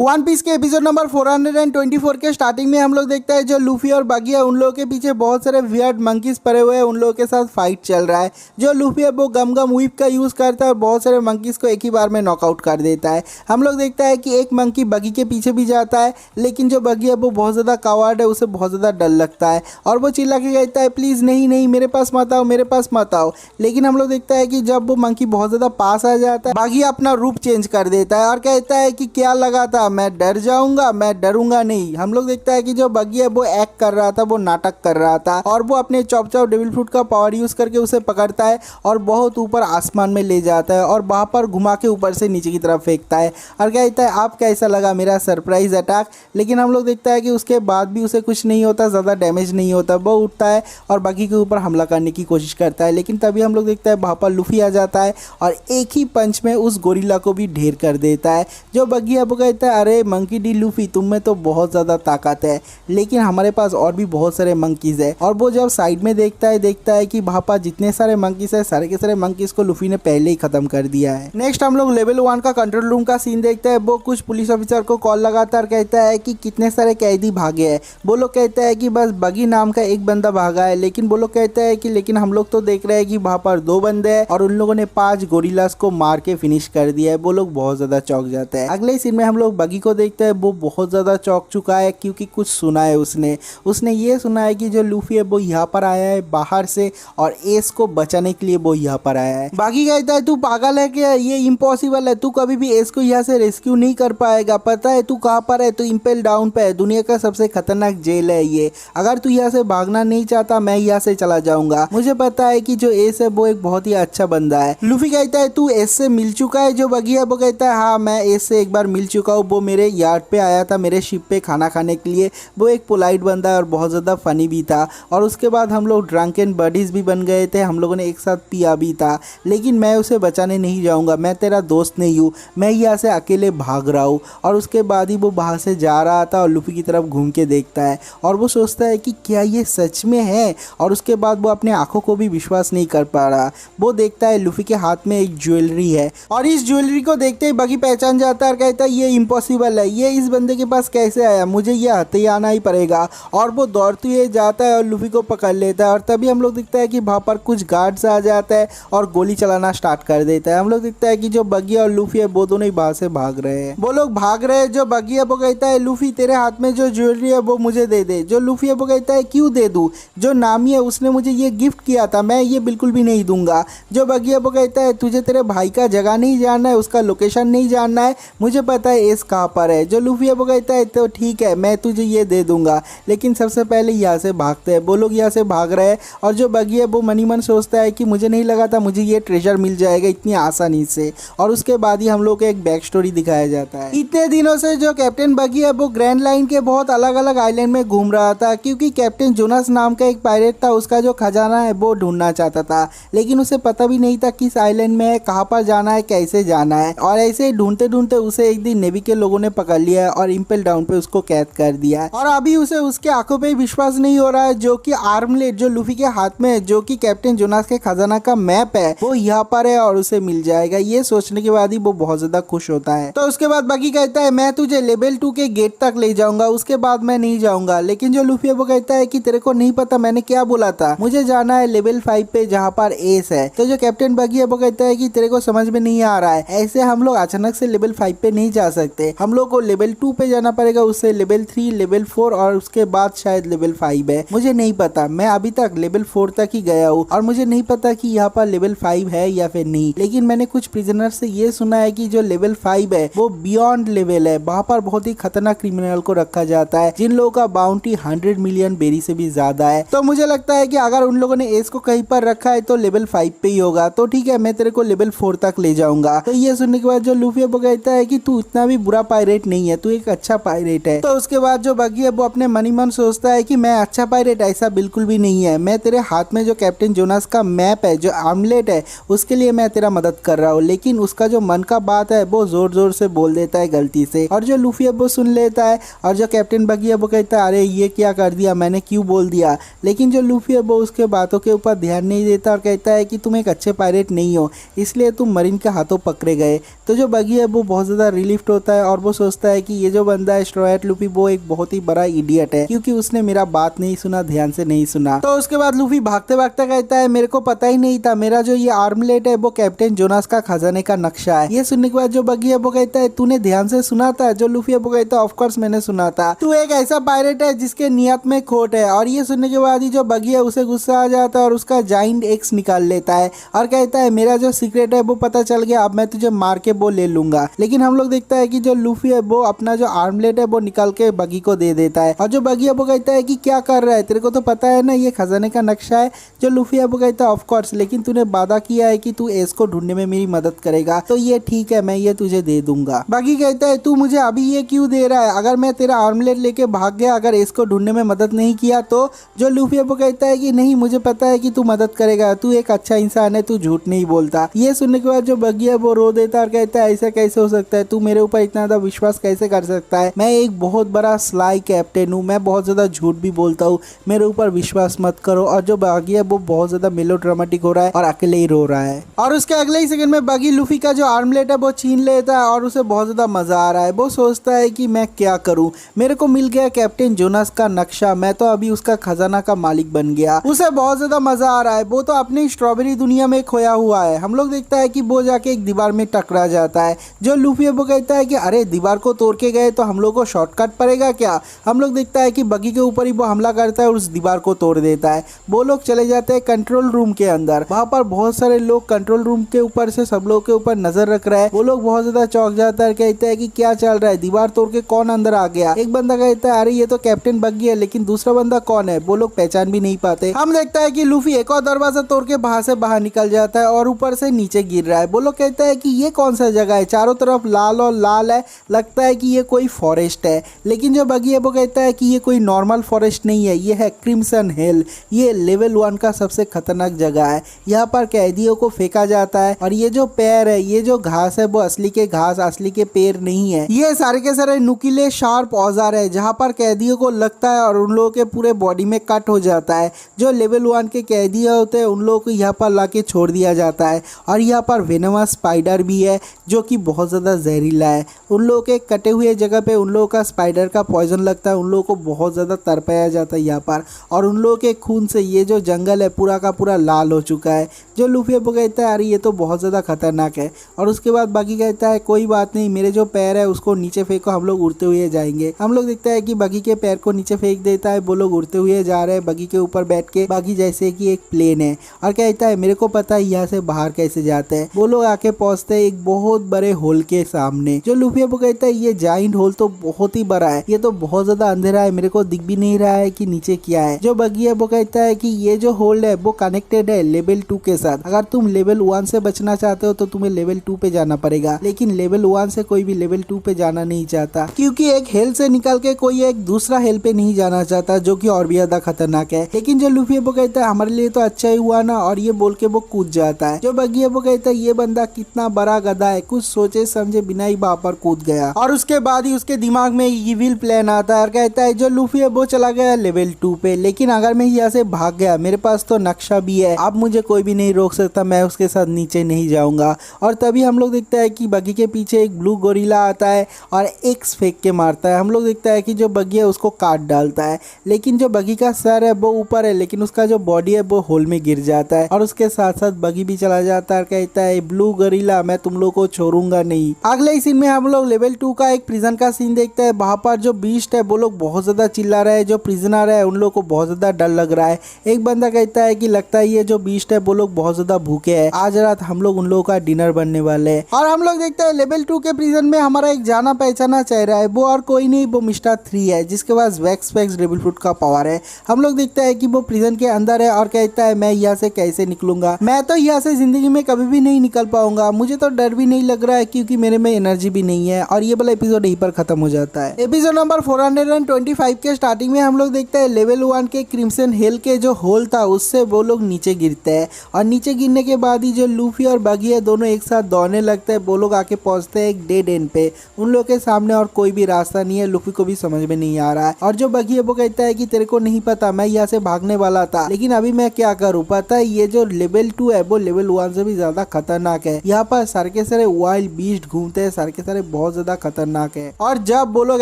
One piece के episode number 424 के starting में हम लोग देखते हैं जो लूफी और बगी है उन लोगों के पीछे बहुत सारे वियर्ड मंकीज पड़े हुए हैं। उन लोगों के साथ फाइट चल रहा है। जो लूफी है वो गम गम व्हिप का यूज़ करता है और बहुत सारे मंकीज को एक ही बार में नॉकआउट कर देता है। हम लोग देखता है कि एक मंकी बगी के पीछे भी जाता है, लेकिन जो बगी है वो बहुत ज़्यादा कावर्ड है, उसे बहुत ज़्यादा डर लगता है और वो चिल्ला के कहता है प्लीज़ नहीं नहीं मेरे पास मत आओ, मेरे पास मत आओ। लेकिन हम लोग देखता है कि जब वो मंकी बहुत ज़्यादा पास आ जाता है बगी अपना रूप चेंज कर देता है और कहता है कि क्या लगा था मैं डर जाऊंगा, मैं डरूंगा नहीं। हम लोग देखता है कि जो बगी है वो एक्ट कर रहा था, वो नाटक कर रहा था और वो अपने चॉप चॉप डेविल फ्रूट का पावर यूज करके उसे पकड़ता है और बहुत ऊपर आसमान में ले जाता है और वहां पर घुमा के ऊपर से नीचे की तरफ फेंकता है और कहता है आप कैसा लगा मेरा सरप्राइज अटैक। लेकिन हम लोग देखता है कि उसके बाद भी उसे कुछ नहीं होता, ज़्यादा डैमेज नहीं होता। वो उठता है और बगी के ऊपर हमला करने की कोशिश करता है, लेकिन तभी हम लोग देखता है वहाँ पर लूफी आ जाता है और एक ही पंच में उस गोरिल्ला को भी ढेर कर देता है। जो बगी है वो कहता है अरे मंकी डी लूफी तुम में तो बहुत ज़्यादा ताकत है, लेकिन हमारे पास और भी बहुत सारे मंकीज़ है। और वो जब साइड में देखता है कि वहाँ पर जितने सारे मंकीज़ है सारे के सारे मंकीज़ को लूफी ने पहले ही ख़त्म कर दिया है। नेक्स्ट हम लोग लेवल 1 का कंट्रोल रूम का सीन देखते हैं। वो कुछ पुलिस ऑफिसर को कॉल लगाता है और कहता है कि कितने सारे कैदी भागे हैं। वो लोग कहता है कि बस बगी नाम का एक बंदा भागा है, लेकिन वो लोग कहता है कि लेकिन हम लोग तो देख रहे हैं कि वहाँ पर 2 बंदे हैं और उन लोगों ने 5 गोरिल्लास को मार के फिनिश कर दिया है। वो लोग बहुत ज़्यादा चौंक जाते हैं। अगले सीन में हम लोग बगी को देखते हैं, वो बहुत ज़्यादा चौंक चुका है क्योंकि कुछ सुना है उसने ये सुना है कि जो लूफी है वो यहाँ पर आया है बाहर से और एस को बचाने के लिए वो यहाँ पर आया है। बागी कहता है तू पागल है क्या, ये इम्पॉसिबल है, तू कभी भी एस को यहाँ से रेस्क्यू नहीं कर पाएगा। पता है तू कहाँ पर है, तू इम्पेल डाउन पे है, दुनिया का सबसे खतरनाक जेल है ये। अगर तू यहाँ से भागना नहीं चाहता मैं यहाँ से चला जाऊंगा। मुझे पता है कि जो एस है वो एक बहुत ही अच्छा बंदा है। लूफी कहता है तू एस से मिल चुका है। जो बगी है वो कहता है हाँ मैं एस से एक बार मिल चुका हूँ, वो मेरे यार्ड पे आया था, मेरे शिप पे खाना खाने के लिए। वो एक पोलाइट बंदा है और बहुत ज़्यादा फनी भी था और उसके बाद हम लोग ड्रंकन बडीज भी बन गए थे, हम लोगों ने एक साथ पिया भी था। लेकिन मैं उसे बचाने नहीं जाऊंगा, मैं तेरा दोस्त नहीं हूँ, मैं यहाँ से अकेले भाग रहा हूँ। और उसके बाद ही वो बाहर से जा रहा था और लूफी की तरफ घूम के देखता है और वो सोचता है कि क्या ये सच में है। और उसके बाद वो अपने आंखों को भी विश्वास नहीं कर पा रहा। वो देखता है लूफी के हाथ में एक ज्वेलरी है और इस ज्वेलरी को देखते ही बगी पहचान जाता है और कहता है ये इम्पॉसिबल है, ये इस बंदे के पास कैसे आया, मुझे ये हथियार आना ही पड़ेगा। और वो दौड़ते हुए जाता है और लूफी को पकड़ लेता है और तभी हम लोग दिखता है कि वहाँ पर कुछ गार्ड्स आ जाता है और गोली चलाना स्टार्ट कर देता है। हम लोग दिखता है कि जो बगी और लूफी है वो दोनों ही बाहर से भाग रहे हैं। वो लोग भाग रहे हैं। जो बगी है वो कहता है लूफी तेरे हाथ में जो ज्वेलरी है वो मुझे दे दे। जो लूफी है वो कहता है क्यों दे दूँ, जो नामी है उसने मुझे ये गिफ्ट किया था, मैं ये बिल्कुल भी नहीं दूंगा। जो बगी है वो कहता है तुझे तेरे भाई का जगह नहीं जानना है, उसका लोकेशन नहीं जानना है, मुझे पता है एस कहाँ पर है। जो लूफी है वो कहता है तो ठीक है मैं तुझे ये दे दूंगा, लेकिन सबसे पहले यहाँ से भागते हैं। वो लोग यहाँ से भाग रहे हैं और जो बगी है वो मनी मन सोचता है कि मुझे नहीं लगा था मुझे ये ट्रेजर मिल जाएगा इतनी आसानी से। और उसके बाद ही हम लोग को एक बैक स्टोरी दिखाया जाता है। इतने दिनों से जो कैप्टन बगी है वो ग्रैंड लाइन के बहुत अलग अलग आइलैंड में घूम रहा था क्योंकि कैप्टन जोनास नाम का एक पायरेट था, उसका जो खजाना है वो ढूंढना चाहता था, लेकिन उसे पता भी नहीं था किस आइलैंड में है, कहाँ पर जाना है, कैसे जाना है। और ऐसे ढूंढते ढूंढते उसे एक दिन नेवी के लोगों ने पकड़ लिया है और इम्पेल डाउन पे उसको कैद कर दिया है। और अभी उसे उसके आंखों पे विश्वास नहीं हो रहा है जो कि आर्मलेट जो लूफी के हाथ में है, जो कि कैप्टन जोनास के खजाना का मैप है, वो यहाँ पर है और उसे मिल जाएगा। ये सोचने के बाद ही वो बहुत ज्यादा खुश होता है। तो उसके बाद बगी कहता है मैं तुझे लेवल 2 के गेट तक ले जाऊंगा, उसके बाद मैं नहीं जाऊंगा। लेकिन जो लूफी है वो कहता है कि तेरे को नहीं पता मैंने क्या बोला था, मुझे जाना है लेवल 5 पे जहाँ पर एस है। तो जो कैप्टन बगी है वो कहता है कि तेरे को समझ में नहीं आ रहा है, ऐसे हम लोग अचानक से लेवल 5 पे नहीं जा सकते, हम लोग को लेवल 2 पे जाना पड़ेगा, उससे लेवल 3 लेवल 4 और उसके बाद शायद लेवल 5 है। मुझे नहीं पता, मैं अभी तक लेवल 4 तक ही गया हूँ और मुझे नहीं पता कि यहाँ पर लेवल 5 है या फिर नहीं। लेकिन मैंने कुछ प्रिजनर से ये सुना है कि जो लेवल 5 है वो बियॉन्ड लेवल है, वहाँ पर बहुत ही खतरनाक क्रिमिनल को रखा जाता है जिन लोगों का बाउंटी 100 मिलियन बेरी से भी ज्यादा है। तो मुझे लगता है कि अगर उन लोगों ने एस को कहीं पर रखा है तो लेवल 5 पे ही होगा। तो ठीक है मैं तेरे को लेवल 4 तक ले जाऊंगा। तो ये सुनने के बाद जो लूफी वो कहता है कि तू इतना भी बुरा पायरेट नहीं है, तू एक अच्छा पायरेट है। तो उसके बाद जो बगी है वो अपने मनी मन सोचता है कि मैं अच्छा पायरेट ऐसा बिल्कुल भी नहीं है, मैं तेरे हाथ में जो कैप्टन जोनास का मैप है, जो आर्मलेट है, उसके लिए मैं तेरा मदद कर रहा हूँ। लेकिन उसका जो मन का बात है वो जोर जोर से बोल देता है गलती से और जो लूफी है वो सुन लेता है और जो कैप्टन बगी है वो कहता है अरे ये क्या कर दिया, मैंने क्यों बोल दिया। लेकिन जो लूफी है वो उसके बातों के ऊपर ध्यान नहीं देता और कहता है कि तुम एक अच्छे पायरेट नहीं हो, इसलिए तुम मरीन के हाथों पकड़े गए। तो जो बगी है वो बहुत ज़्यादा रिलीफ्ड होता है और वो सोचता है कि ये जो बंदा है स्ट्रॉ हैट लूफी वो एक बहुत ही बड़ा इडियट है क्योंकि उसने मेरा बात नहीं सुना, ध्यान से नहीं सुना। तो उसके बाद लूफी भागते भागते कहता है मेरे को पता ही नहीं था, मेरा जो ये आर्मलेट है वो कैप्टन जोनास का खजाने का नक्शा है। ये सुनने के बाद जो बगी है वो कहता है तूने ध्यान से सुना था? जो लूफी है वो कहता है ऑफ कोर्स मैंने सुना था, तू एक ऐसा पायरेट है जिसके नियत में खोट है। और ये सुनने के बाद ही जो बगी है उसे गुस्सा आ जाता है और उसका जाइंट एक्स निकाल लेता है और कहता है मेरा जो सीक्रेट है वो पता चल गया, अब मैं तुझे मार के वो ले लूंगा। लेकिन हम लोग देखता है कि जो लूफी है वो अपना जो आर्मलेट है वो निकाल के बगी को दे देता है और जो बगी है वो कहता है कि क्या कर रहा है, तेरे को तो पता है ना ये खजाने का नक्शा है। जो लूफी है वो कहता है ऑफ कोर्स, लेकिन तूने वादा किया है कि तू एस को ढूंढने में मेरी मदद करेगा, तो ये ठीक है, मैं ये तुझे दे दूंगा। बगी कहता है तू मुझे अभी ये क्यों दे रहा है, अगर मैं तेरा आर्मलेट लेके भाग गया, अगर एस को ढूंढने में मदद नहीं किया तो? जो लूफी है वो कहता है कि नहीं, मुझे पता है कि तू मदद करेगा, तू एक अच्छा इंसान है, तू झूठ नहीं बोलता। ये सुनने के बाद जो बगी है वो रो देता है और कहता है ऐसा कैसे हो सकता है, तू मेरे ऊपर इतना ज्यादा विश्वास कैसे कर सकता है, मैं एक बहुत बड़ा स्लाई कैप्टन हूँ, मैं बहुत ज्यादा झूठ भी बोलता हूँ, मेरे ऊपर विश्वास मत करो। और जो बगी है वो बहुत ज्यादा मेलोड्रामेटिक हो रहा है और अकेले ही रो रहा है। और उसके अगले ही सेकंड में बगी लूफी का जो आर्मलेट है वो छीन लेता है और उसे बहुत ज्यादा मजा आ रहा है। वो सोचता है कि मैं क्या करूं, मेरे को मिल गया कैप्टन जोनास का नक्शा, मैं तो अभी उसका खजाना का मालिक बन गया। उसे बहुत ज्यादा मजा आ रहा है, वो तो अपनी स्ट्रॉबेरी दुनिया में खोया हुआ है। हम लोग देखता है कि वो जाके एक दीवार में टकरा जाता है। जो लूफी है वो कहता है कि अरे दीवार को तोड़ के गए तो हम लोग को शॉर्टकट पड़ेगा क्या? हम लोग देखता है कि बगी के ऊपर ही वो हमला करता है और उस दीवार को तोड़ देता है। वो लोग चले जाते हैं कंट्रोल रूम के अंदर, वहां पर बहुत सारे लोग कंट्रोल रूम के ऊपर से सब लोग के ऊपर नजर रख रहा है। वो लोग बहुत ज्यादा चौंक जाता है, कहते हैं कि क्या चल रहा है, दीवार तोड़ के कौन अंदर आ गया? एक बंदा कहता है अरे ये तो कैप्टन बगी है, लेकिन दूसरा बंदा कौन है वो लोग पहचान भी नहीं पाते। हम देखता है कि लूफी एक और दरवाजा तोड़ के बाहर से बाहर निकल जाता है और ऊपर से नीचे गिर रहा है। वो लोग कहता है कि ये कौन सा जगह है, चारों तरफ लाल और लाल है, लगता है कि ये कोई फॉरेस्ट है। लेकिन जो बगी है वो कहता है कि ये कोई नॉर्मल फॉरेस्ट नहीं है, ये है क्रिम्सन हिल, ये लेवल 1 का सबसे खतरनाक जगह है। यहाँ पर कैदियों को फेंका जाता है और ये जो पेड़ है, ये जो घास है वो असली के घास, असली के पेड़ नहीं है, ये सारे के सारे नुकीले शार्प औजार है जहाँ पर कैदियों को लगता है और उन लोगों के पूरे बॉडी में कट हो जाता है। जो लेवल 1 के कैदी होते हैं उन लोगों को यहाँ पर लाके छोड़ दिया जाता है। और यहाँ पर वेनमस स्पाइडर भी है जो कि बहुत ज़्यादा जहरीला है। उन लोगों के कटे हुए जगह पे उन लोगों का स्पाइडर का पॉइजन लगता है, उन लोगों को बहुत ज़्यादा तरपाया जाता है यहाँ पर। और उन लोगों के खून से ये जो जंगल है पूरा का पूरा लाल हो चुका है। जो लूफी वो कहता है अरे ये तो बहुत ज़्यादा खतरनाक है। और उसके बाद बगी कहता है कोई बात नहीं, मेरे जो पैर है उसको नीचे फेंको, हम लोग उड़ते हुए जाएंगे। हम लोग देखते हैं कि बगी के पैर को नीचे फेंक देता है, वो लोग उड़ते हुए जा रहे हैं बगी के ऊपर बैठ के, बगी जैसे कि एक प्लेन है। और कहता है मेरे को पता है यहाँ से बाहर कैसे जाते हैं। वो लोग आके पहुंचते हैं एक बहुत बड़े होल के सामने। जो लूफी वो कहता है ये जाइंट होल तो बहुत ही बड़ा है, ये तो बहुत ज्यादा अंधेरा है, मेरे को दिख भी नहीं रहा है कि नीचे क्या है। जो बगी है वो कहता है कि ये जो होल है वो कनेक्टेड है लेवल 2 के साथ, अगर तुम लेवल 1 से बचना चाहते हो तो तुम्हें लेवल 2 पे जाना पड़ेगा। लेकिन लेवल 1 से कोई भी लेवल 2 पे जाना नहीं चाहता, क्योंकि एक हेल से निकल के कोई एक दूसरा हेल पे नहीं जाना चाहता जो कि और भी ज्यादा खतरनाक है। लेकिन जो लूफी है वो कहता है हमारे लिए तो अच्छा ही हुआ ना, और ये बोल के वो कूद जाता है। जो बगी है वो कहता है ये बंदा कितना बड़ा गधा है, कुछ सोचे समझे बिना ही वहां पर कूद गया। और उसके बाद ही उसके दिमाग में इविल प्लान आता है और कहता है जो लूफी है वो चला गया लेवल 2 पे, लेकिन अगर मैं यहाँ से भाग गया, मेरे पास तो नक्शा भी है, अब मुझे कोई भी नहीं रोक सकता, मैं उसके साथ नीचे नहीं जाऊंगा। और तभी हम लोग देखता है कि बगी के पीछे एक ब्लू गोरिल्ला आता है और एक्स फेंक के मारता है। हम लोग देखता है कि जो बगी है उसको काट डालता है, लेकिन जो बगी का सर है वो ऊपर है, लेकिन उसका जो बॉडी है वो होल में गिर जाता है। और उसके साथ साथ बगी भी चला जाता है और कहता है ब्लू गोरिल्ला मैं तुम लोग को छोड़ूंगा नहीं। अगले ही सीन में हम लोग लेवल 2 का एक प्रिजन का सीन देखते हैं। वहां पर जो बीस्ट है वो लोग बहुत ज्यादा चिल्ला रहे हैं, जो प्रिजनर है उन लोग को बहुत ज्यादा डर लग रहा है। एक बंदा कहता है कि लगता है ये जो बीस्ट है वो लोग बहुत ज्यादा भूखे हैं, आज रात हम लोग उन लोगों का डिनर बनने वाले हैं। और हम लोग देखते हैं लेवल 2 के प्रिजन में हमारा एक जाना पहचाना चेहरा है, वो और कोई नहीं वो मिस्टर 3 है, जिसके पास वैक्स डेविल फ्रूट का पावर है। हम लोग देखते हैं कि वो प्रिजन के अंदर है और कहता है मैं यहाँ से कैसे निकलूंगा, मैं तो यहाँ से जिंदगी में कभी भी नहीं निकल पाऊंगा, मुझे तो डर भी नहीं लग रहा है क्योंकि मेरे में एनर्जी भी नहीं है। और ये वाला एपिसोड यहीं पर खत्म हो जाता है। एपिसोड नंबर 425 के स्टार्टिंग में हम लोग देखते हैं लेवल 1 के क्रिम्सन हिल के जो होल था उससे वो लोग नीचे गिरते हैं और नीचे गिरने के बाद ही जो लूफी और बगी है दोनों एक साथ दौड़ने लगते हैं। वो लोग आके पहुंचते हैं एक डेड एंड पे, उन लोग के सामने और कोई भी रास्ता नहीं है, लूफी को भी समझ में नहीं आ रहा है। और जो बगी है वो कहता है कि तेरे को नहीं पता, मैं यहाँ से भागने वाला था लेकिन अभी मैं क्या करूँ, पता है ये जो लेवल 2 है वो लेवल 1 से भी ज्यादा खतरनाक है। यहाँ पर सारे के सारे वाइल्ड बीस्ट घूमते हैं, सारे के सारे बहुत ज्यादा खतरनाक है। और जब वो लोग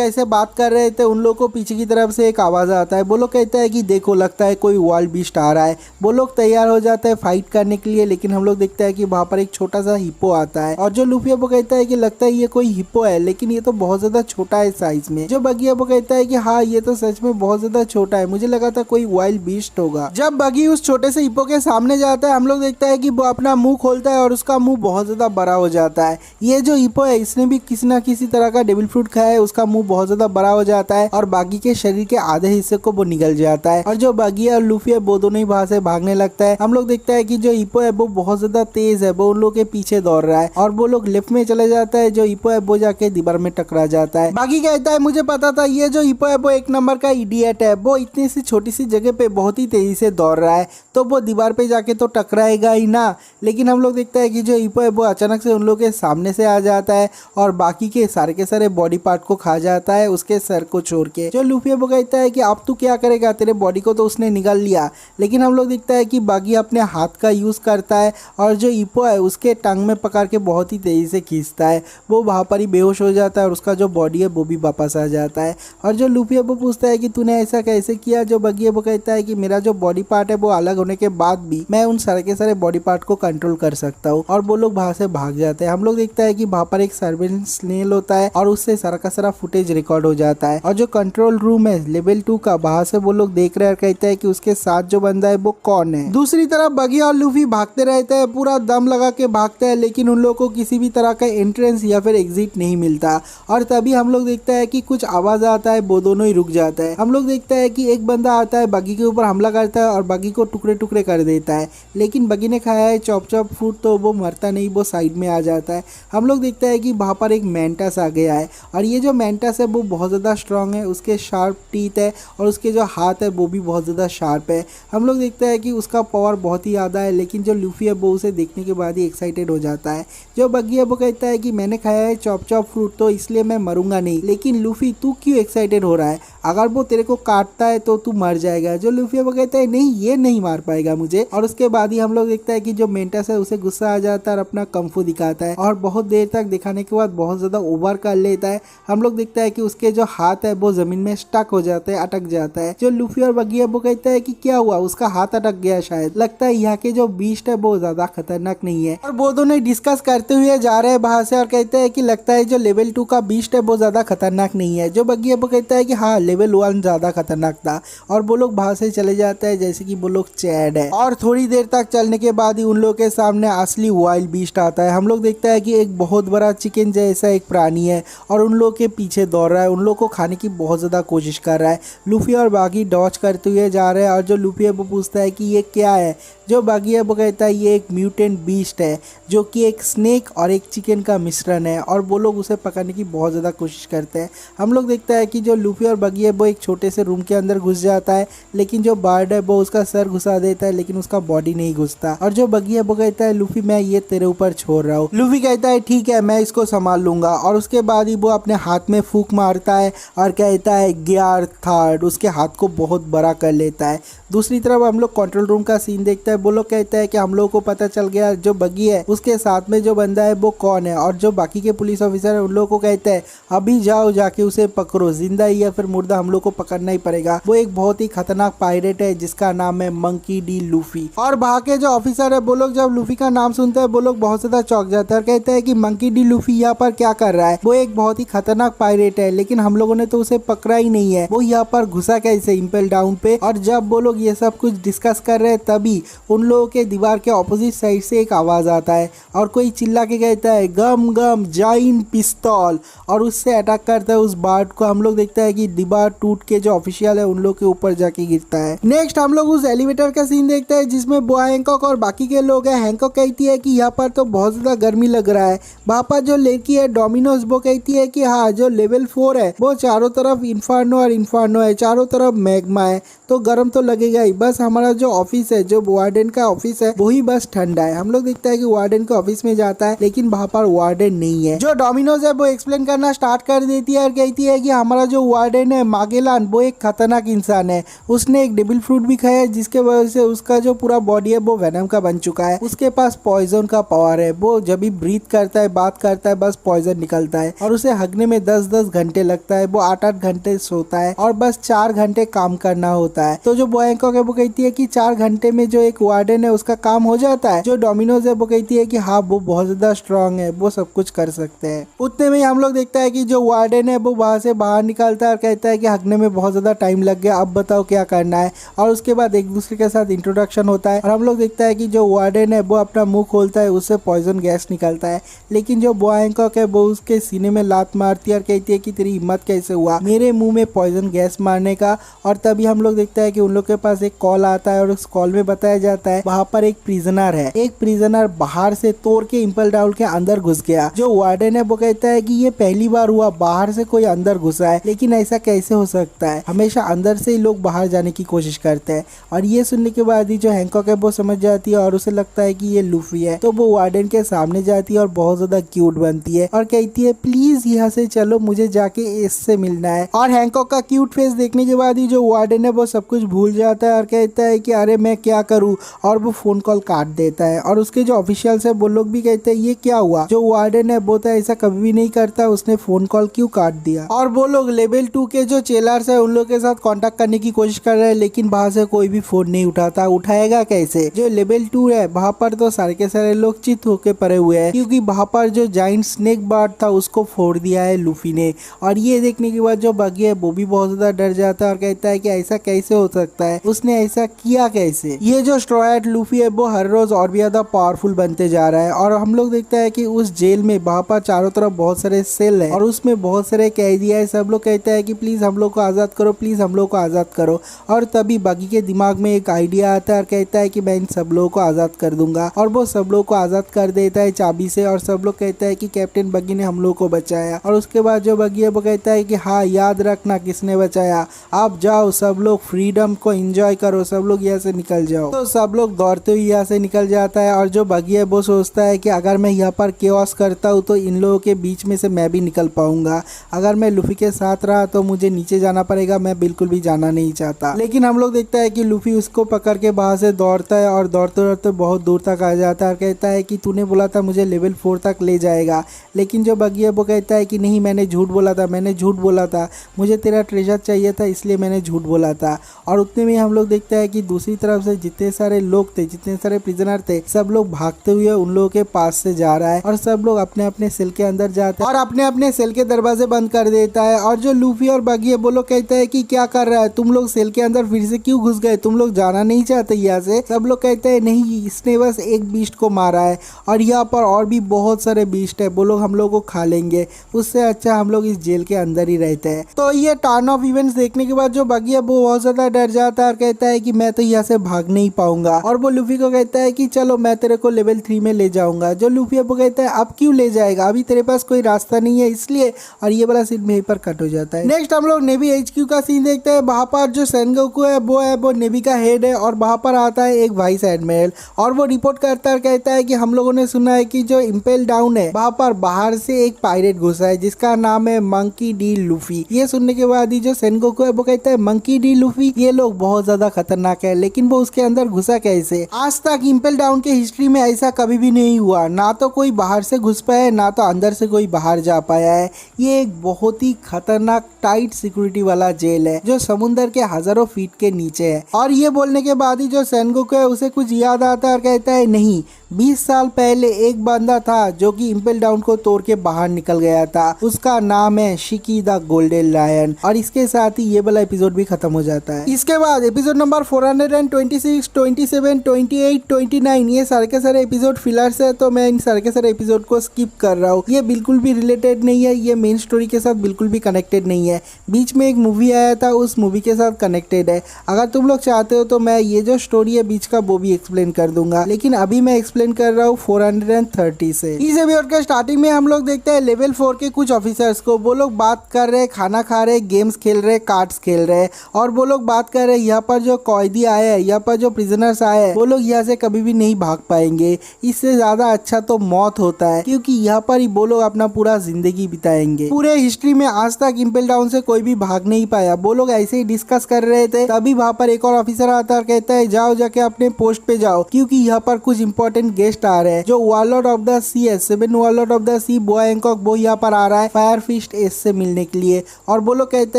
ऐसे बात कर रहे थे उन लोग को पीछे की तरफ से एक आवाज आता है। वो लोग कहता है कि देखो लगता है कोई वाइल्ड बीस्ट आ रहा है। वो लोग तैयार हो जाता है फाइट करने के लिए, लेकिन हम लोग देखते हैं कि वहां पर एक छोटा सा हिप्पो आता है और जो लूफी वो कहता है कि लगता है ये कोई हिप्पो है, लेकिन ये तो बहुत ज्यादा छोटा है साइज में। जो बगी वो कहता है कि हाँ ये तो सच में बहुत ज्यादा छोटा है, मुझे लगा था कोई वाइल्ड बीस्ट होगा। जब बगी उस छोटे से हिप्पो के सामने जाता है हम लोग देखता है कि वो अपना मुंह खोलता है और उसका मुंह बहुत ज्यादा बड़ा हो जाता है। ये जो हिप्पो है इसने भी किसी ना किसी तरह का डेविल फ्रूट खाया है, उसका मुंह बहुत ज्यादा बड़ा हो जाता है और बागी के शरीर के आधे हिस्से को वो निगल जाता है। और जो बागी और लूफी है वो दोनों ही वहां से भागने लगता है। हम लोग देखता है कि जो हिप्पो है वो बहुत ज्यादा तेज है, वो उन लोग के पीछे दौड़ रहा है और वो लोग लेफ्ट में चले जाता है। जो हिप्पो है वो जाके दीवार में टकरा जाता है। बागी कहता है मुझे पता था ये जो हिप्पो है वो एक नंबर का इडियट है, वो इतनी सी छोटी सी जगह पे बहुत ही तेजी से दौड़ रहा है तो वो दीवार पे जाके तो टकराएगा ही ना। लेकिन हम लोग देखता है कि जो हिप्पो है वो अचानक से उन लोग के सामने से आ जाता है और बाकी के सारे बॉडी पार्ट को खा जाता है, उसके सर को छोड़ के। जो लूफी वो कहता है कि अब तू क्या करेगा, तेरे बॉडी को तो उसने निगल लिया। लेकिन हम लोग देखता है कि बागी अपने हाथ का यूज करता है और जो हिप्पो है उसके टांग में पकड़ के बहुत ही तेजी से खींचता है। वो वहां पर ही बेहोश हो जाता है और उसका जो बॉडी है वो भी वापस आ जाता है। और जो लूफी वो पूछता है कि तूने ऐसा कैसे किया। जो बगी वो कहता है कि मेरा जो बॉडी पार्ट है वो अलग होने के बाद भी मैं उन सारे बॉडी पार्ट को कंट्रोल कर सकता हूँ। और वो लोग वहां से भाग जाते हैं। हम लोग देखता है कि वहां पर एक सर्वेलेंस स्नेल होता है और उससे सारा का सारा फुटेज रिकॉर्ड हो जाता है। और जो कंट्रोल रूम है लेवल 2 का, वहां से वो लोग देख रहे हैं और कहते हैं कि उसके साथ जो बंदा है वो कौन है। दूसरी तरफ बगी और लूफी भागते रहते हैं, पूरा दम लगा के भागते हैं, लेकिन उन लोगों को किसी भी तरह का एंट्रेंस या फिर एग्जिट नहीं मिलता। और तभी हम लोग देखता है कि कुछ आवाज आता है, वो दोनों ही रुक जाता है। हम लोग देखता है कि एक बंदा आता है, बगी के ऊपर हमला करता है और बगी को टुकड़े टुकड़े कर देता है। लेकिन बगी ने खाया है चॉप चॉप फूड तो वो मरता नहीं, वो साइड में आ जाता है। हम लोग देखता है कि वहां पर एक मेंटस आ गया है और ये जो मेंटस है वो बहुत ज़्यादा स्ट्रांग है, उसके शार्प टीथ है और उसके जो हाथ है वो भी बहुत ज़्यादा शार्प है। हम लोग देखते हैं कि उसका पावर बहुत ही ज़्यादा है, लेकिन जो लूफी है वो उसे देखने के बाद ही एक्साइटेड हो जाता है। जो बगी है वो कहता है कि मैंने खाया है चॉप चॉप फ्रूट तो इसलिए मैं मरूंगा नहीं। लेकिन लूफी तू क्यों एक्साइटेड हो रहा है, अगर वो तेरे को काटता है तो तू मर जाएगा। जो लूफी वो कहता है नहीं ये नहीं मार पाएगा मुझे। और उसके बाद ही हम लोग देखता है कि जो मेंटस है उसे गुस्सा आ जाता है और अपना कंफू दिखाता है और बहुत देर तक दिखाने के बाद बहुत ज्यादा ओवर कर लेता है। हम लोग देखता है कि उसके जो हाथ है वो जमीन में स्टक हो जाता है, अटक जाता है। जो लूफी और बगी है वो कहता है कि क्या हुआ, उसका हाथ अटक गया, शायद लगता है यहाँ के जो बीस्ट है वो ज्यादा खतरनाक नहीं है। और वो दोनों डिस्कस करते हुए जा रहे हैं बाहर से और कहते हैं कि लगता है जो लेवल 2 का बीस्ट है वो ज्यादा खतरनाक नहीं है। जो बगी है वो कहता है कि हाँ लेवल 1 ज्यादा खतरनाक था। और वो लोग बाहर से चले जाते हैं जैसे कि वो लोग चैड है। और थोड़ी देर तक चलने के बाद ही उन लोग के सामने असली वाइल्ड बीस्ट आता है। हम लोग देखता है कि एक बहुत बड़ा चिकन जैसा एक प्राणी है और उन लोग के पीछे दौड़ रहा है, उन लोग को खाने की बहुत ज्यादा कोशिश कर रहा है। लूफी और बागी डॉच करते हुए जा रहे हैं और जो लूफी है वो पूछता है कि ये क्या है। जो बागी है वो कहता है ये एक म्यूटेंट बीस्ट है जो कि एक स्नेक और एक चिकन का मिश्रण है और वो लोग उसे पकड़ने की बहुत ज़्यादा कोशिश करते हैं। हम लोग देखता है कि जो लूफी और बागी है वो एक छोटे से रूम के अंदर घुस जाता है, लेकिन जो बर्ड है वो उसका सर घुसा देता है लेकिन उसका बॉडी नहीं घुसता। और जो बागी है वो कहता है लूफी मैं ये तेरे ऊपर छोड़ रहा हूँ। लूफी कहता है ठीक है मैं इसको संभाल लूंगा और उसके बाद ही वो अपने हाथ में फूंक मारता है और कहता है गियर थर्ड, उसके हाथ को बहुत बड़ा कर लेता है। दूसरी तरफ हम लोग कंट्रोल रूम का सीन देखते हैं। वो लोग कहते हैं कि हम लोग को पता चल गया जो बगी है उसके साथ में जो बंदा है वो कौन है। और जो बाकी के पुलिस ऑफिसर है उन लोगों को कहते हैं अभी जाओ जाके उसे पकड़ो, जिंदा ही या फिर मुर्दा हम लोग को पकड़ना ही पड़ेगा। वो एक बहुत ही खतरनाक पायरेट है जिसका नाम है मंकी डी लूफी। और वहाँ के जो ऑफिसर है वो लोग जब लूफी का नाम सुनते हैं वो लोग बहुत ज्यादा चौंक जाते हैं और कहते हैं कि मंकी डी लूफी यहाँ पर क्या कर रहा है, वो एक बहुत ही खतरनाक पायरेट है लेकिन हम लोगों ने तो उसे पकड़ा ही नहीं है, वो यहाँ पर घुसा कैसे इम्पेल डाउन पे। और जब वो लोग ये सब कुछ डिस्कस कर रहे हैं तभी उन लोगों के दीवार के ऑपोजिट साइड से एक आवाज आता है और कोई चिल्ला के कहता है गम गम जाइन पिस्तौल और उससे अटैक करता है उस बार्ड को। हम लोग देखता है कि दीवार टूट के जो ऑफिशियल है उन लोग के ऊपर जाके गिरता है। नेक्स्ट हम लोग उस एलिवेटर का सीन देखते हैं जिसमें बुआ हैंकॉक और बाकी के लोग हैं। हैंकॉक कहती है कि यहाँ पर तो बहुत ज्यादा गर्मी लग रहा है। वहाँ पर जो लड़की है डोमिनोज वो कहती है कि हाँ जो लेवल 4 है वो चारों तरफ इन्फर्नो और इन्फर्नो है, चारों तरफ मैग्मा है तो गर्म तो लगेगा ही, बस हमारा जो ऑफिस है जो वार्डन का ऑफिस है वही बस ठंडा है। हम लोग देखते हैं कि वार्डन के ऑफिस में जाता है लेकिन वहाँ पर वार्डन नहीं है। जो डोमिनोज है वो एक्सप्लेन करना स्टार्ट कर देती है और कहती है कि हमारा जो वार्डन है मागेलान वो एक खतरनाक इंसान है। उसने एक डेविल फ्रूट भी खाया है जिसके वजह से उसका जो पूरा बॉडी है वो वेनम का बन चुका है। उसके पास पॉइजन का पावर है। वो जब भी ब्रीथ करता है, बात करता है, बस पॉइजन निकलता है और उसे हगने में 10-10 घंटे लगता है। वो 8-8 घंटे सोता है और बस 4 घंटे काम करना होता है। तो जो बॉय हैंकॉक है वो कहती है कि 4 घंटे में जो एक वार्डन है उसका काम हो जाता है। जो डोमिनोज है वो कहती है कि हाँ वो बहुत ज्यादा स्ट्रांग है, वो सब कुछ कर सकते हैं। उतने में हम लोग देखता है कि जो वार्डन है वो वहां से बाहर निकलता है और कहता है कि हगने में बहुत ज्यादा टाइम लग गया, अब बताओ क्या करना है। और उसके बाद एक दूसरे के साथ इंट्रोडक्शन होता है और हम लोग देखता है कि जो वार्डन है वो अपना मुंह खोलता है, उससे पॉइजन गैस निकलता है। लेकिन जो बॉय हैंकॉक है वो उसके सीने में लात मारती है और कहती है कि तेरी हिम्मत कैसे हुआ मेरे मुंह में पॉइजन गैस मारने का। और तभी हम लोग देखता है कि उन लोग के पास एक कॉल आता है और उस कॉल में बताया जाता है वहां पर एक प्रिजनर है। एक प्रिजनर बाहर से तोड़ के इम्पल डाउन के अंदर घुस गया। जो वार्डन है वो कहता है कि ये पहली बार हुआ, बाहर से कोई अंदर घुसा है, लेकिन ऐसा कैसे हो सकता है, हमेशा अंदर से ही लोग बाहर जाने की कोशिश करते हैं। और ये सुनने के बाद ही जो हैंकॉक है वो समझ जाती है और उसे लगता है कि ये लूफी है। तो वो वार्डन के सामने जाती है और बहुत ज्यादा क्यूट बनती है और कहती है प्लीज यहाँ से चलो, मुझे जाके इससे मिलना है। और हैंकॉक का क्यूट फेस देखने के बाद ही जो वार्डन है वो सब कुछ भूल जाता है और कहता है कि अरे मैं क्या करूँ, और वो फोन कॉल काट देता है। और उसके जो ऑफिशियल्स है वो लोग भी कहते हैं ये क्या हुआ, जो वार्डन है वो तो ऐसा कभी भी नहीं करता, उसने फोन कॉल क्यों काट दिया। और वो लोग लेवल 2 के जो चेलर्स है उन लोग के साथ कांटेक्ट करने की कोशिश कर रहे हैं, लेकिन वहां से कोई भी फोन नहीं उठाता। उठाएगा कैसे, जो लेवल 2 है वहां पर तो सारे के सारे लोग चित होके पड़े हुए हैं, क्योंकि वहां पर जो जाइंट स्नेक बार्ड था उसको फोड़ दिया है लूफी ने। और ये देखने के बाद जो बगी है वो भी बहुत ज्यादा डर जाता है और कहता है कि ऐसा कैसे हो सकता है, उसने ऐसा किया कैसे। ये जो स्ट्रॉ हैट लूफी है वो हर रोज और भी ज्यादा पावरफुल बनते जा रहा है। और हम लोग देखते हैं कि उस जेल में वहां पर चारों तरफ बहुत सारे सेल है और उसमें बहुत सारे कैदी है। सब लोग कहते हैं कि प्लीज हम लोग को आजाद करो, प्लीज हम लोग को आजाद करो। और तभी बगी के दिमाग में एक आइडिया आता है और कहता है कि मैं इन सब लोगों को आजाद कर दूंगा। और वो सब लोगों को आजाद कर देता है चाबी से। और सब लोग कहते हैं कि कैप्टन बगी ने हम लोग को बचाया। और उसके बाद जो बगी है वो कहता है कि हाँ याद रखना किसने बचाया, आप जाओ सब लोग फ्रीडम को एंजॉय करो, सब लोग यहाँ से निकल जाओ। तो सब लोग दौड़ते हुए यहाँ से निकल जाता है। और जो बगी है वो सोचता है कि अगर मैं यहाँ पर केओस करता हूँ तो इन लोगों के बीच में से मैं भी निकल पाऊंगा। अगर मैं लूफी के साथ रहा तो मुझे नीचे जाना पड़ेगा, मैं बिल्कुल भी जाना नहीं चाहता। लेकिन हम लोग देखता है कि लूफी उसको पकड़ के बाहर से दौड़ता है और दौड़ते दौड़ते बहुत दूर तक आ जाता है और कहता है कि तूने बोला था मुझे लेवल 4 तक ले जाएगा। लेकिन जो बगी है वो कहता है कि नहीं, मैंने झूठ बोला था, मैंने झूठ बोला था, मुझे तेरा ट्रेजर चाहिए था इसलिए मैंने झूठ बोला था। और उतने में हम लोग देखते हैं कि दूसरी तरफ से जितने सारे लोग थे, जितने सारे प्रिजनर थे, सब लोग भागते हुए उन लोगों के पास से जा रहा है। और सब लोग अपने अपने सेल के अंदर जाते हैं और अपने अपने सेल के दरवाजे बंद कर देता है। और जो लूफी और बगी है वो लोग कहते हैं कि क्या कर रहा है, तुम लोग सेल के अंदर फिर से क्यों घुस गए, तुम लोग जाना नहीं चाहते यहाँ से। सब लोग कहते हैं नहीं, इसने बस एक बीस्ट को मारा है और यहाँ पर और भी बहुत सारे बीस्ट है, वो लोग हम लोग को खा लेंगे, उससे अच्छा हम लोग इस जेल के अंदर ही रहते हैं। तो ये टर्न ऑफ इवेंट्स देखने के बाद जो बगी है वो बहुत ज्यादा डर जाता है और कहता है कि मैं तो यहाँ से भाग नहीं पाऊंगा। और वो लूफी को कहता है कि चलो मैं तेरे को लेवल 3 में ले जाऊंगा। जो लूफी है वो कहता है अब क्यों ले जाएगा, अभी तेरे पास कोई रास्ता नहीं है इसलिए। और ये वाला सीन यहीं पर कट हो जाता है। नेक्स्ट हम लोग नेवी HQ का सीन देखते हैं। वहां पर जो सेनगोकू है वो नेवी का हेड है और वहां पर आता है एक वाइस एडमिरल और वो रिपोर्ट करता है, कहता है कि हम लोगों ने सुना है कि जो इम्पेल डाउन है वहां पर बाहर से एक पायरेट घुसा है जिसका नाम है मंकी डी लूफी। ये सुनने के बाद ही जो सेनगोकू है वो कहता है मंकी डी लूफी, ये लोग बहुत ज्यादा खतरनाक है, लेकिन वो उसके अंदर घुसा कैसे। आज तक इम्पेल डाउन के हिस्ट्री में ऐसा कभी भी नहीं हुआ, ना तो कोई बाहर से घुस पाया है ना तो अंदर से कोई बाहर जा पाया है। ये एक बहुत ही खतरनाक टाइट सिक्योरिटी वाला जेल है जो समुंदर के हजारों फीट के नीचे है। और ये बोलने के बाद ही जो सेनगोकू है उसे कुछ याद आता है और कहता है नहीं, 20 साल पहले एक बंदा था जो कि इम्पेल डाउन को तोड़ के बाहर निकल गया था, उसका नाम है शिकी द गोल्डन लायन। और इसके साथ ही ये वाला एपिसोड भी खत्म हो जाता है। इसके बाद एपिसोड नंबर 426, 27, 28, 29 ये सारे के सारे एपिसोड फिलर्स है, तो मैं इन सारे के सारे एपिसोड को स्किप कर रहा हूँ। ये बिल्कुल भी रिलेटेड नहीं है, ये मेन स्टोरी के साथ बिल्कुल भी कनेक्टेड नहीं है। बीच में एक मूवी आया था, उस मूवी के साथ कनेक्टेड है। अगर तुम लोग चाहते हो तो मैं ये जो स्टोरी है बीच का वो भी एक्सप्लेन कर दूंगा, लेकिन अभी मैं एक्सप्लेन कर रहा हूँ 430 से। इस एपिसोड के स्टार्टिंग में हम लोग देखते हैं लेवल 4 के कुछ ऑफिसर्स को। वो लोग बात कर रहे, खाना खा रहे, गेम्स खेल रहे, कार्ड्स खेल रहे, और वो लोग बात कर रहे यहाँ पर जो कैदी आए हैं, यहाँ पर जो प्रिजनर्स आए हैं, वो लोग यहाँ से कभी भी नहीं भाग पाएंगे। इससे ज्यादा अच्छा तो मौत होता है, क्योंकि यहाँ पर ही वो लोग अपना पूरा जिंदगी बिताएंगे। पूरे हिस्ट्री में आज तक इम्पेल डाउन से कोई भी भाग नहीं पाया। वो लोग ऐसे ही डिस्कस कर रहे थे, तभी वहाँ पर एक और ऑफिसर आता है और कहता है जाओ जाके अपने पोस्ट पे जाओ, क्योंकि यहाँ पर कुछ इंपॉर्टेंट गेस्ट आ रहे हैं। जो वारलॉर्ड ऑफ द सी है, 7 warlord of the sea Boa Hancock, वो यहाँ पर आ रहा है फायर फिस्ट एस से मिलने के लिए। और वो लोग कहते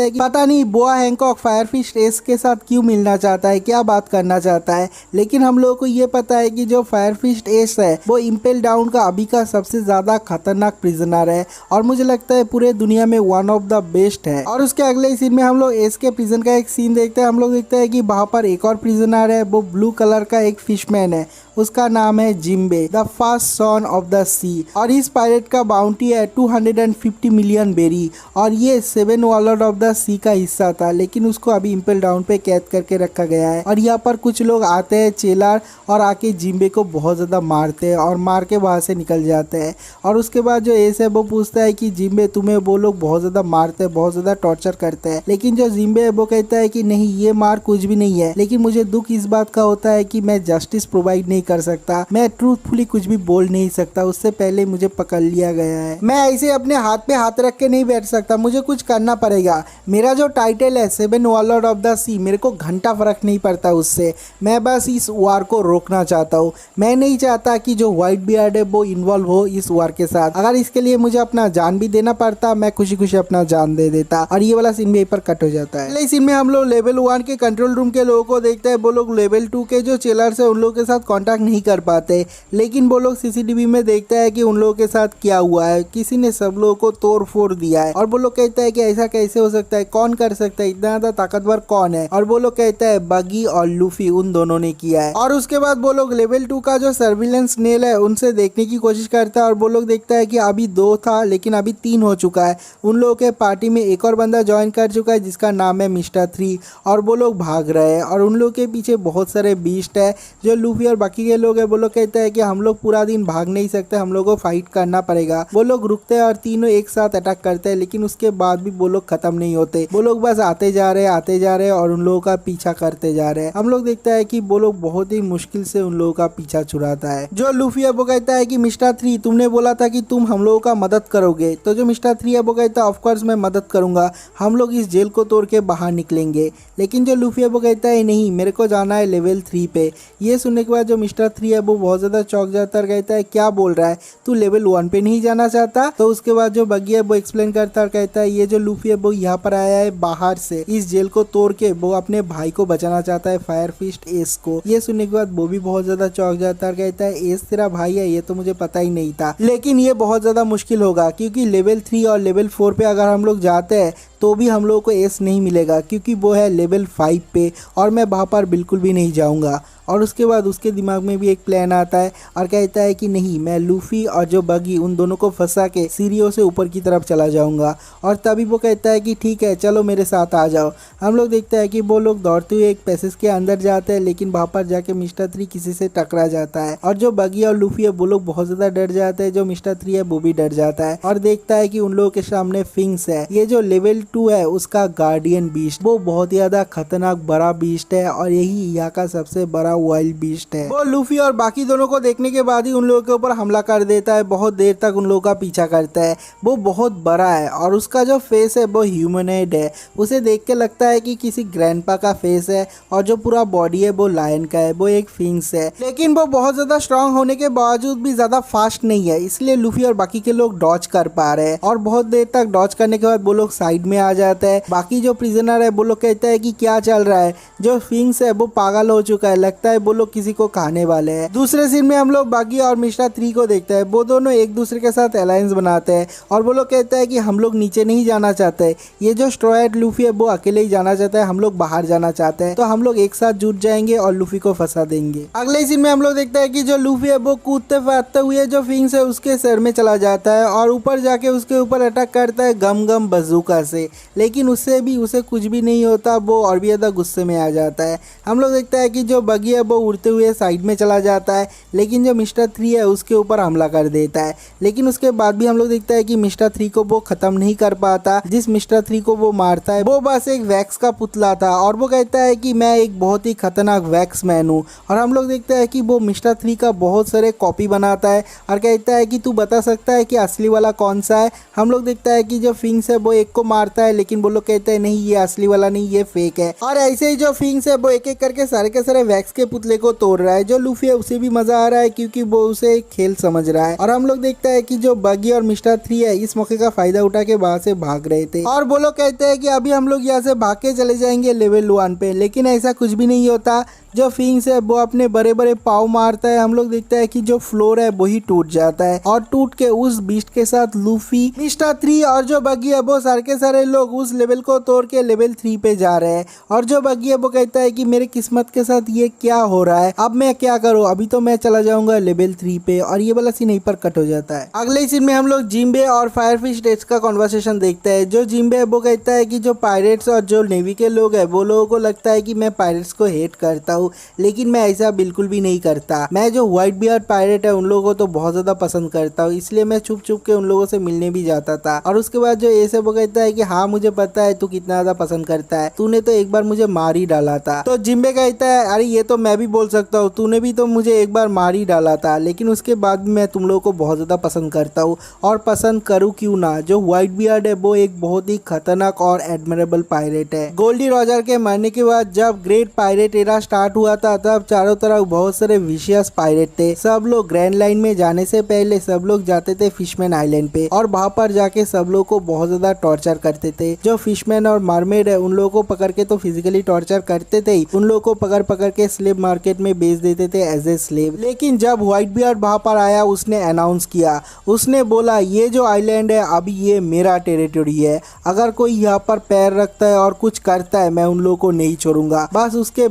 हैं कि पता नहीं बोआ हैंकॉक फायर फिस्ट एस के साथ क्यों मिलना चाहता है, क्या बात करना चाहता है। लेकिन हम लोगों को ये पता है कि जो फायर फिस्ट एस है वो इम्पेल डाउन का अभी का सबसे ज्यादा खतरनाक प्रिजनर है, और मुझे लगता है पूरे दुनिया में वन ऑफ द बेस्ट है। और उसके अगले सीन में हम लोग एस के प्रिजन का एक सीन देखते हैं। हम लोग देखते हैं कि वहाँ पर एक और प्रिजनर है, वो ब्लू कलर का एक फिशमैन है, उसका नाम है Jinbe, the first son of the sea. और इस पायरेट का बाउंटी है 250 मिलियन बेरी, और ये 7 वारलॉर्ड ऑफ द सी का हिस्सा था, लेकिन उसको अभी इम्पेल डाउन पे कैद करके रखा गया है। और यहाँ पर कुछ लोग आते हैं चेलर, और आके जिम्बे को बहुत ज्यादा मारते हैं और मार के वहां से निकल जाते हैं। और उसके बाद जो एस है वो पूछता है कि जिम्बे तुम्हें वो लोग बहुत ज्यादा मारते हैं, बहुत ज्यादा टॉर्चर करते हैं। लेकिन जो जिम्बे है वो कहता है कि नहीं, ये मार कुछ भी नहीं है, लेकिन मुझे दुख इस बात का होता है कि मैं जस्टिस प्रोवाइड नहीं कर सकता, मैं ट्रूथफुली कुछ भी बोल नहीं सकता, उससे पहले मुझे पकड़ लिया गया है। मैं ऐसे अपने हाथ पे हाथ रख के नहीं बैठ सकता, मुझे कुछ करना पड़ेगा। मेरा जो टाइटल है 7 वारलॉर्ड ऑफ द सी, मेरे को घंटा फर्क नहीं पड़ता उससे, मैं बस इस वार को रोकना चाहता हूँ। मैं नहीं चाहता कि जो व्हाइट बियर्ड है वो इन्वॉल्व हो इस वार के साथ। अगर इसके लिए मुझे अपना जान भी देना पड़ता, मैं खुशी खुशी अपना जान दे देता। और ये वाला सीन भी पर कट हो जाता है। अगले सीन में हम लोग लेवल 1 के कंट्रोल रूम के लोगों को देखते हैं। वो लोग लेवल 2 के जो चिलर्स है उन लोगों के साथ कांटेक्ट नहीं कर पाते, लेकिन वो लोग सीसीटीवी में देखते हैं कि उन लोगों के साथ क्या हुआ है, किसी ने सब लोगों को तोड़ फोड़ दिया है। और वो लोग कहते हैं कि ऐसा कैसे हो सकता है, कौन कर सकता है, इतना ज्यादा ताकतवर कौन है। और वो लोग कहते हैं बगी और लूफी, उन दोनों ने किया है। और उसके बाद वो लोग लेवल 2 का जो सर्विलेंस नेल है उनसे देखने की कोशिश करता है, और वो लोग देखता है कि अभी 2 था लेकिन अभी 3 हो चुका है। उन लोगों के पार्टी में एक और बंदा ज्वाइन कर चुका है जिसका नाम है मिस्टर 3, और वो लोग भाग रहे हैं। और उन लोगों के पीछे बहुत सारे बीस्ट है। जो लूफी और बाकी के लोग हैं वो लोग कहते हैं कि हम लोग पूरा दिन भाग नहीं सकते, हम लोग को फाइट करना पड़ेगा। वो लोग रुकते हैं और तीनों एक साथ अटैक करते हैं, लेकिन उसके बाद भी वो लोग खत्म नहीं होते। वो लोग बस आते जा रहे हैं और उन लोगों का पीछा करते जा रहे हैं। हम लोग देखता है कि वो लोग बहुत ही मुश्किल से उन लोगों का पीछा छुड़ाता है। जो लूफी है वो कहता है कि मिस्टर 3, तुमने बोला था कि तुम हम लोगों का मदद करोगे। तो जो मिस्टर 3 है वो कहता है ऑफकोर्स मैं मदद करूंगा, हम लोग इस जेल को तोड़ के बाहर निकलेंगे। लेकिन जो लूफी है वो कहता है नहीं, मेरे को जाना है लेवल 3 पे। ये सुनने के बाद जो मिस्टर 3 है वो बहुत ज्यादा चौंक जाता है, कहता है क्या बोल रहा है, तू लेवल 1 पे नहीं जाना चाहता। तो उसके बाद जो बगी है वो एक्सप्लेन करता है और कहता है ये जो लूफी है वो यहाँ पर आया है बाहर से, इस जेल को तोड़ के वो अपने भाई को बचाना चाहता है, फायर फिस्ट एस को। ये सुनने के बाद वो भी बहुत ज्यादा चौंक जाता है और कहता है एस तेरा भाई है, ये तो मुझे पता ही नहीं था। लेकिन ये बहुत ज्यादा मुश्किल होगा, क्योंकि लेवल 3 और लेवल 4 पे अगर हम लोग जाते हैं तो भी हम लोगों को एस नहीं मिलेगा, क्योंकि वो है लेवल 5 पे, और मैं वहाँ पर बिल्कुल भी नहीं जाऊँगा। और उसके बाद उसके दिमाग में भी एक प्लान आता है और कहता है कि नहीं, मैं लूफी और जो बगी उन दोनों को फंसा के सीढ़ियों से ऊपर की तरफ चला जाऊंगा। और तभी वो कहता है कि ठीक है चलो मेरे साथ आ जाओ। हम लोग देखते हैं कि वो लोग दौड़ते हुए एक पैसेज के अंदर जाते हैं, लेकिन वहाँ पर जाके मिस्टर 3 किसी से टकरा जाता है। और जो बगी और लूफी है वो लोग बहुत ज्यादा डर जाते हैं, जो मिस्टर 3 है वो भी डर जाता है और देखता है कि उन लोगों के सामने फिंक्स है। ये जो लेवल 2 है उसका गार्डियन बीस्ट, वो बहुत ज्यादा खतरनाक बड़ा बीस्ट है, और यही यहाँ का सबसे बड़ा वाइल्ड बीस्ट है। वो लूफी और बाकी दोनों को देखने के बाद ही उन लोगों के ऊपर हमला कर देता है, बहुत देर तक उन लोगों का पीछा करता है। वो बहुत बड़ा है और उसका जो फेस है वो ह्यूमनॉइड है, उसे देख के लगता है कि किसी ग्रैंडपा का फेस है, और जो पूरा बॉडी है वो लायन का है, वो एक फिंक्स है। लेकिन वो बहुत ज्यादा स्ट्रांग होने के बावजूद भी ज्यादा फास्ट नहीं है, इसलिए लूफी और बाकी के लोग डॉज कर पा रहे हैं। और बहुत देर तक डॉज करने के बाद वो लोग साइड में आ जाते हैं। बाकी जो प्रिजनर है वो लोग कहते हैं कि क्या चल रहा है, जो फिंक्स है वो पागल हो चुका है, लगता है वो लोग किसी को खाने वाले हैं। दूसरे सीन में हम लोग बागी और मिस्टर 3 को देखते हैं, वो दोनों एक दूसरे के साथ अलायंस बनाते हैं, और वो लोग कहते हैं कि हम लोग नीचे नहीं जाना चाहते, ये जो स्ट्रॉयड लूफी है वो अकेले ही जाना चाहता है, हम लोग बाहर जाना चाहते हैं, तो हम लोग एक साथ जुट जाएंगे और लूफी को फंसा देंगे। अगले सीन में हम लोग देखते हैं कि जो लूफी है वो कूदते फादते हुए जो फिंक्स है उसके सर में चला जाता है, और ऊपर जाके उसके ऊपर अटैक करता है गम गम बजूका से। लेकिन उससे भी उसे कुछ भी नहीं होता, वो और भी ज़्यादा गुस्से में आ जाता है। हम लोग देखते हैं कि जो बगी है वो उड़ते हुए साइड में चला जाता है, लेकिन जो मिस्टर 3 है उसके ऊपर हमला कर देता है। लेकिन उसके बाद भी हम लोग देखते हैं कि मिस्टर 3 को वो ख़त्म नहीं कर पाता। जिस मिस्टर 3 को वो मारता है वो बस एक वैक्स का पुतला था, और वो कहता है कि मैं एक बहुत ही खतरनाक वैक्स मैन हूँ। और हम लोग देखते हैं कि वो मिस्टर 3 का बहुत सारे कॉपी बनाता है और कहता है कि तू बता सकता है कि असली वाला कौन सा है। हम लोग देखता है कि जो फिंग्स है वो एक को मारता है, लेकिन वो लोग कहते हैं नहीं ये असली वाला नहीं, ये फेक है। और ऐसे ही जो फिंग्स है वो एक एक करके सारे के सारे वैक्स के पुतले को तोड़ रहा है। जो लूफी है उसे भी मजा आ रहा है क्योंकि वो उसे एक खेल समझ रहा है। और हम लोग देखते हैं कि जो बगी और मिस्टर 3 है इस मौके का फायदा उठा के वहां से भाग रहे थे, और वो लोग कहते हैं कि अभी हम लोग यहाँ से भाग के चले जाएंगे लेवल 1 पे, लेकिन ऐसा कुछ भी नहीं होता। जो फिंग्स है वो अपने बड़े बड़े पाँव मारता है। हम लोग देखते हैं कि जो फ्लोर है वही टूट जाता है, और टूट के उस बीस्ट के साथ लूफी, मिस्टर 3 और जो बगी है वो सारे के सारे लोग उस लेवल को तोड़ के लेवल 3 पे जा रहे हैं। और जो बगी है वो कहता है कि मेरे किस्मत के साथ ये क्या हो रहा है, अब मैं क्या करूँ, अभी तो मैं चला जाऊंगा लेवल 3 पे। और ये वाला सीन यहीं पर कट हो जाता है। अगले सीन में हम लोग जिम्बे और फायरफिश टेक्स का कॉन्वर्सेशन देखते हैं। जो जिम्बे है वो कहता है कि जो पायरेट्स और जो नेवी के लोग है वो लोगों को लगता है कि मैं पायरेट्स को हेट करता हूँ, लेकिन मैं ऐसा बिल्कुल भी नहीं करता। मैं जो व्हाइट बियर्ड पायरेट है उन लोगों को तो बहुत ज्यादा पसंद करता हूँ, इसलिए मैं छुप छुप के उन लोगों से मिलने भी जाता था। और उसके बाद जो एस है वो कहता है कि हाँ मुझे पता है तू कितना ज्यादा पसंद करता है, तूने तो एक बार मुझे मार ही डाला था। तो जिम्बे कहता है अरे ये तो मैं भी बोल सकता हूँ, तूने भी तो मुझे एक बार मार ही डाला था, लेकिन उसके बाद भी मैं तुम लोगों को बहुत ज्यादा पसंद करता हूँ, और पसंद करूँ क्यों ना। जो व्हाइट बियर्ड है वो एक बहुत ही खतरनाक और एडमरेबल पायरेट है। गोल्डी रॉजर के मरने के बाद जब ग्रेट पायरेट एरा स्टार्ट हुआ था तब चारों तरफ बहुत सारे विशियस पायरेट थे। सब लोग ग्रैंड लाइन में जाने से पहले सब लोग जाते थे फिशमैन आइलैंड पे, और वहां पर जाके सब लोग को बहुत ज्यादा टॉर्चर करते थे। जो फिशमैन और मरमेड है उन लोगों को पकड़ के तो फिजिकली टॉर्चर करते थे, उन लोगों को पकड़ पकड़ के स्लेव मार्केट में बेच देते थे एज ए स्लेव। लेकिन जब व्हाइट बियर्ड वहां पर आया उसने अनाउंस किया, उसने बोला ये जो आइलैंड है अभी ये मेरा टेरिटरी है, अगर कोई यहाँ पर पैर रखता है और कुछ करता है मैं उन लोगों को नहीं छोड़ूंगा। बस उसके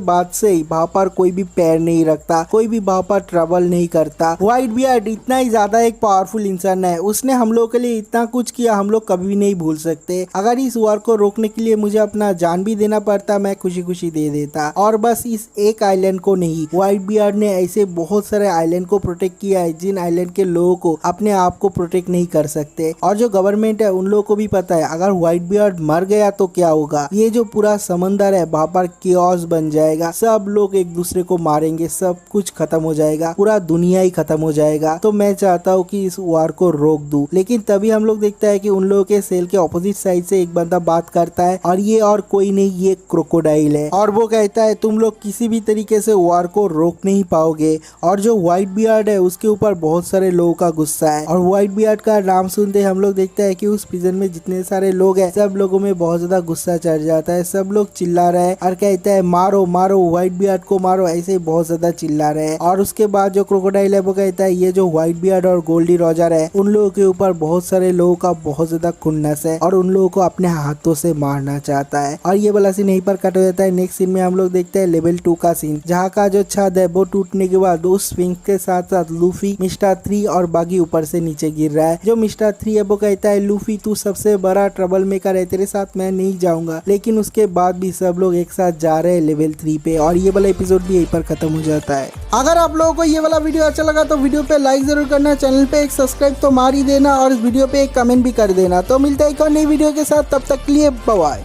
बाद से ही वहां पर कोई भी पैर नहीं रखता, कोई भी वहां पर ट्रबल नहीं करता। व्हाइट बियर्ड इतना ही ज्यादा एक पावरफुल इंसान है, उसने हम लोग के लिए इतना कुछ किया हम लोग कभी नहीं भूल सकते। अगर इस वार को रोकने के लिए मुझे अपना जान भी देना पड़ता मैं खुशी खुशी दे देता। और बस इस एक आइलैंड को नहीं, व्हाइट बियर्ड ने ऐसे बहुत सारे आइलैंड को प्रोटेक्ट किया है जिन आइलैंड के लोगों को अपने आप को प्रोटेक्ट नहीं कर सकते। और जो गवर्नमेंट है उन लोगों को भी पता है अगर व्हाइट बियर्ड मर गया तो क्या होगा, ये जो पूरा समंदर है वहां पर कियोस बन जाएगा, सब लोग एक दूसरे को मारेंगे, सब कुछ खत्म हो जाएगा, पूरा दुनिया ही खत्म हो जाएगा। तो मैं चाहता हूँ कि इस वार को रोक दूं। लेकिन तभी हम लोग देखता है कि उन लोगों के सेल के ऑपोजिट साइड से एक बंदा बात करता है, और ये और कोई नहीं ये क्रोकोडाइल है। और वो कहता है तुम लोग किसी भी तरीके से वार को रोक नहीं पाओगे। और जो व्हाइट बियर्ड है उसके ऊपर बहुत सारे लोगों का गुस्सा है, और व्हाइट बियर्ड का नाम सुनते हम लोग देखता है कि उस प्रिजन में जितने सारे लोग हैं सब लोगों में बहुत ज्यादा गुस्सा चढ़ जाता है। सब लोग चिल्ला रहे हैं और कहता है मारो मारो व्हाइट बियर्ड को मारो, ऐसे बहुत ज्यादा चिल्ला रहे हैं। और उसके बाद जो क्रोकोडाइल है वो कहता है ये जो व्हाइट बियर्ड और गोल्डी रॉजर है उन लोगों के ऊपर बहुत सारे लोगों का बहुत ज्यादा खुन्नस है, और उन लोगों को अपने हाथों से मारना चाहता है। और ये वाला सीन यहीं पर कट हो जाता है। नेक्स्ट सीन में हम लोग देखते हैं लेवल 2 का सीन, जहाँ का जो छत है वो टूटने के बाद उस स्विंग के साथ साथ लूफी, मिस्टर 3 और बागी ऊपर से नीचे गिर रहा है। जो मिस्टर 3 है वो कहता है लूफी तू सबसे बड़ा ट्रबल मेकर है, तेरे साथ मैं नहीं जाऊंगा। लेकिन उसके बाद भी सब लोग एक साथ जा रहे हैं लेवल 3 पे, और ये वाला एपिसोड भी यहीं पर खत्म हो जाता है। अगर आप लोगों को ये वाला वीडियो अच्छा लगा तो वीडियो पे लाइक जरूर करना, चैनल पे एक सब्सक्राइब तो मार ही देना, और इस वीडियो पे एक कमेंट भी कर देना। तो मिलता है एक और नई वीडियो के साथ, तब तक के लिए बाय।